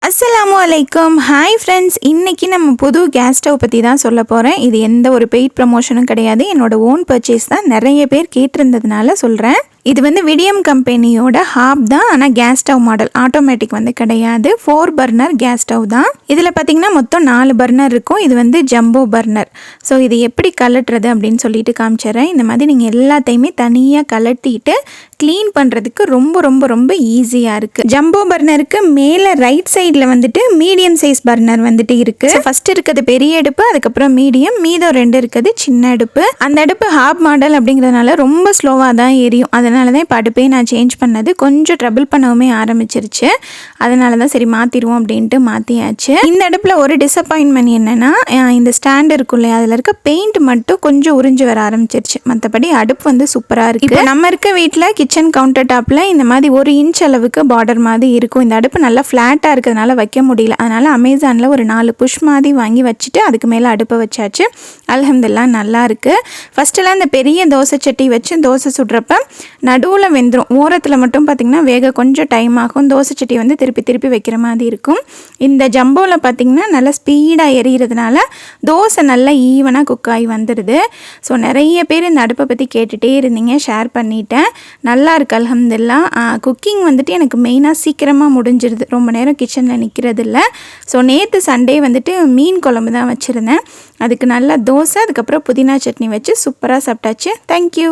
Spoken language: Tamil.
அஸ்ஸலாமு அலைக்கும். ஹாய் ஃப்ரெண்ட்ஸ், இன்றைக்கி நம்ம புது கேஸ் ஸ்டவ் பற்றி தான் சொல்ல போகிறேன். இது எந்த ஒரு பெய்ட் ப்ரமோஷனும் கிடையாது, என்னோடய ஓன் பர்ச்சேஸ் தான். நிறைய பேர் கேட்டிருந்ததுனால சொல்கிறேன். இது வந்து விடியம் கம்பெனியோட ஹாப் தான், ஆனால் கேஸ் ஸ்டவ் மாடல், ஆட்டோமேட்டிக் வந்து கிடையாது. 4 பர்னர் கேஸ் ஸ்டவ் தான். இதில் பார்த்திங்கன்னா மொத்தம் 4 பர்னர் இருக்கும். இது வந்து ஜம்போ பர்னர். ஸோ இது எப்படி கலட்டுறது அப்படின்னு சொல்லிட்டு காமிச்சிடுறேன். இந்த மாதிரி நீங்கள் எல்லாத்தையுமே தனியாக கலட்டிட்டு க்ளீன் பண்ணுறதுக்கு ரொம்ப ரொம்ப ரொம்ப ஈஸியாக இருக்குது. ஜம்போ பர்னருக்கு மேலே ரைட் சைடில் வந்துட்டு மீடியம் சைஸ் பர்னர் வந்துட்டு இருக்குது. ஃபஸ்ட் இருக்கிறது பெரிய அடுப்பு, அதுக்கப்புறம் மீடியம், மீதம் 2 இருக்குது சின்ன அடுப்பு. அந்த அடுப்பு ஹாப் மாடல் அப்படிங்கிறதுனால ரொம்ப ஸ்லோவாக தான் எரியும். அதனால தான் இப்போ அடுப்பே நான் சேஞ்ச் பண்ணது. கொஞ்சம் ட்ரபிள் பண்ணவுமே ஆரம்பிச்சிருச்சு. அதனால தான் சரி மாற்றிடுவோம் அப்படின்ட்டு மாற்றியாச்சு. இந்த அடுப்பில் ஒரு டிசப்பாயின்மெண்ட் என்னென்னா, இந்த ஸ்டாண்ட் இருக்கும் இல்லையா, அதில் இருக்க பெயிண்ட் மட்டும் கொஞ்சம் உறிஞ்சு வர ஆரம்பிச்சிருச்சு. மற்றபடி அடுப்பு வந்து சூப்பராக இருக்குது. இப்போ நம்ம இருக்க வீட்டில் கிச்சன் கவுண்டர் டாப்பில் இந்த மாதிரி 1 இன்ச் அளவுக்கு பார்டர் மாதிரி இருக்கும். இந்த அடுப்பு நல்லா ஃப்ளாட்டாக இருக்கிறதுனால வைக்க முடியல. அதனால் அமேசானில் ஒரு 4 புஷ் மாதிரி வாங்கி வச்சுட்டு அதுக்கு மேலே அடுப்பை வச்சாச்சு. அல்ஹம்துலில்லாஹ் நல்லா இருக்குது. ஃபஸ்ட்டெல்லாம் இந்த பெரிய தோசை சட்டி வச்சு தோசை சுடுறப்ப நடுவில் வெந்துடும். ஓரத்தில் மட்டும் பார்த்திங்கன்னா வேக கொஞ்சம் டைம் ஆகும். தோசை சட்டி வந்து திருப்பி திருப்பி வைக்கிற மாதிரி இருக்கும். இந்த ஜம்போவில் பார்த்திங்கன்னா நல்லா ஸ்பீடாக எரிகிறதுனால தோசை நல்லா ஈவனாக குக் ஆகி வந்துடுது. ஸோ நிறைய பேர் இந்த அடுப்பை பற்றி கேட்டுகிட்டே இருந்தீங்க, ஷேர் பண்ணிட்டேன். நல்லா இருக்குது அல்ஹம்துலில்லாஹ். குக்கிங் வந்துட்டு எனக்கு மெயினாக சீக்கிரமாக முடிஞ்சிருது, ரொம்ப நேரம் கிச்சனில் நிற்கிறது இல்லை. ஸோ நேற்று சண்டே வந்துட்டு மீன் குழம்பு தான் வச்சுருந்தேன். அதுக்கு நல்லா தோசை, அதுக்கப்புறம் புதினா சட்னி வச்சு சூப்பராக சாப்பிட்டாச்சு. தேங்க்யூ.